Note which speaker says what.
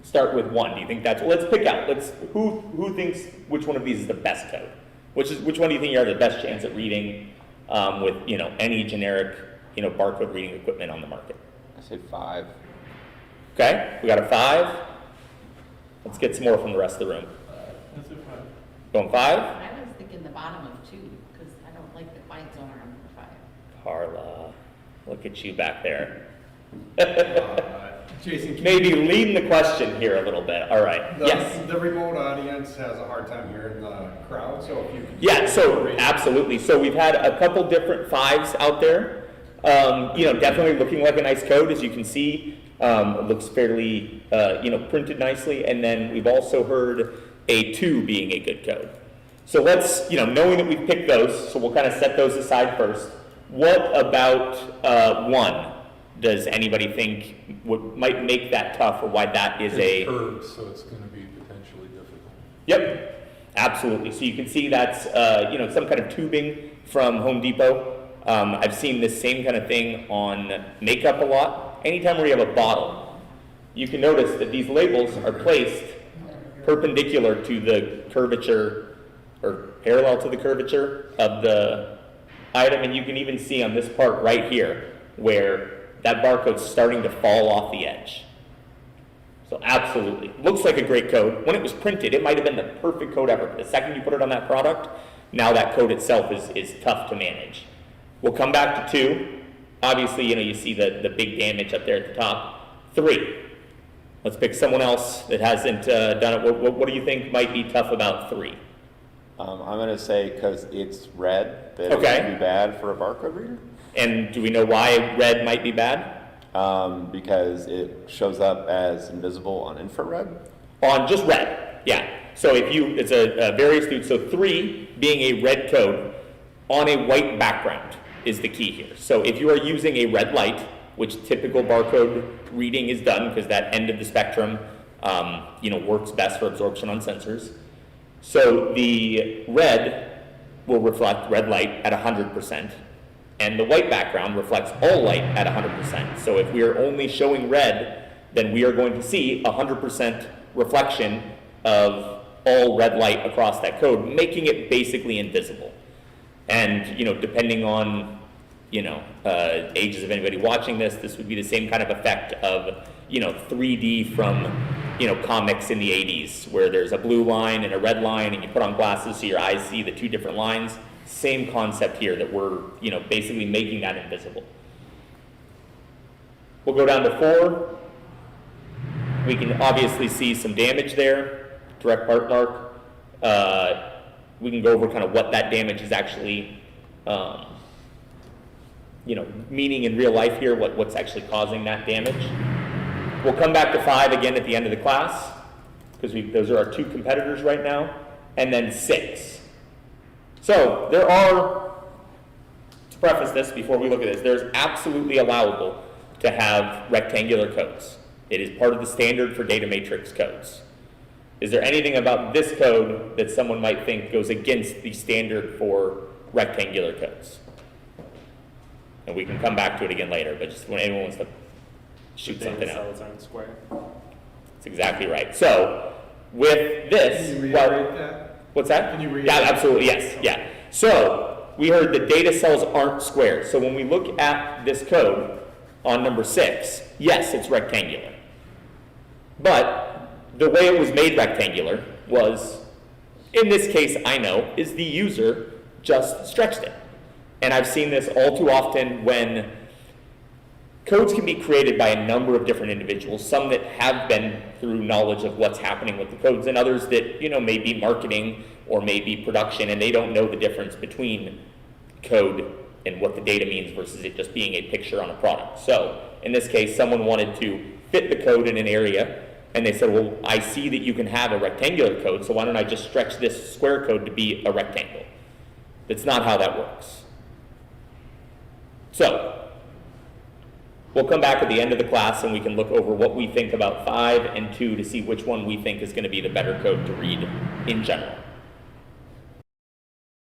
Speaker 1: start with 1. Do you think that's, let's pick out, who thinks which one of these is the best code? Which one do you think you have the best chance at reading with, any generic, barcode reading equipment on the market?
Speaker 2: I say 5.
Speaker 1: Okay, we got a 5. Let's get some more from the rest of the room.
Speaker 3: That's a 5.
Speaker 1: Going 5?
Speaker 4: I was thinking the bottom of 2, because I don't like the quiet zone around number 5.
Speaker 1: Carla, look at you back there.
Speaker 3: Jason,
Speaker 1: Maybe leading the question here a little bit. All right. Yes.
Speaker 3: The remote audience has a hard time hearing the crowd, so if you can...
Speaker 1: Yeah, so absolutely. So we've had a couple different 5s out there. Definitely looking like a nice code, as you can see. It looks fairly, printed nicely. And then we've also heard a 2 being a good code. So let's, knowing that we've picked those, so we'll kind of set those aside first. What about 1? Does anybody think might make that tough, or why that is
Speaker 5: it's curved, so it's going to be potentially difficult.
Speaker 1: Yep, absolutely. So you can see that's some kind of tubing from Home Depot. I've seen this same kind of thing on makeup a lot. Anytime where you have a bottle, you can notice that these labels are placed perpendicular to the curvature, or parallel to the curvature of the item, and you can even see on this part right here where that barcode's starting to fall off the edge. So absolutely. Looks like a great code. When it was printed, it might have been the perfect code ever. The second you put it on that product, now that code itself is tough to manage. We'll come back to 2. Obviously, you see the big damage up there at the top. 3. Let's pick someone else that hasn't done it. What do you think might be tough about 3?
Speaker 2: I'm going to say because it's red, that
Speaker 1: Okay.
Speaker 2: it would be bad for a barcode reader.
Speaker 1: And do we know why red might be bad?
Speaker 2: Because it shows up as invisible on infrared.
Speaker 1: On just red, yeah. So it's a very astute. So 3 being a red code on a white background is the key here. So if you are using a red light, which typical barcode reading is done because that end of the spectrum, works best for absorption on sensors. So the red will reflect red light at 100%. And the white background reflects all light at 100%. So if we are only showing red, then we are going to see 100% reflection of all red light across that code, making it basically invisible. And, depending on, ages of anybody watching this would be the same kind of effect of, 3D from, comics in the 80s, where there's a blue line and a red line, and you put on glasses so your eyes see the 2 different lines. Same concept here, that we're, basically making that invisible. We'll go down to 4. We can obviously see some damage there, direct part mark. We can go over kind of what that damage is actually, meaning in real life here, what's actually causing that damage. We'll come back to 5 again at the end of the class, because those are our 2 competitors right now, and then 6. So there are, to preface this before we look at this, there's absolutely allowable to have rectangular codes. It is part of the standard for data matrix codes. Is there anything about this code that someone might think goes against the standard for rectangular codes? And we can come back to it again later, but just when anyone wants to shoot something out.
Speaker 6: Cells aren't square.
Speaker 1: That's exactly right. So with this,
Speaker 3: Can you reiterate that?
Speaker 1: What's that?
Speaker 3: Can you read
Speaker 1: Yeah,
Speaker 3: it?
Speaker 1: absolutely, yes, yeah. So we heard that data cells aren't square. So when we look at this code on number 6, yes, it's rectangular. But the way it was made rectangular was, in this case, I know, is the user just stretched it. And I've seen this all too often when codes can be created by a number of different individuals, some that have been through knowledge of what's happening with the codes, and others that, may be marketing or maybe production, and they don't know the difference between code and what the data means versus it just being a picture on a product. So in this case, someone wanted to fit the code in an area, and they said, well, I see that you can have a rectangular code, so why don't I just stretch this square code to be a rectangle? That's not how that works. So we'll come back at the end of the class and we can look over what we think about 5 and 2 to see which one we think is going to be the better code to read in general.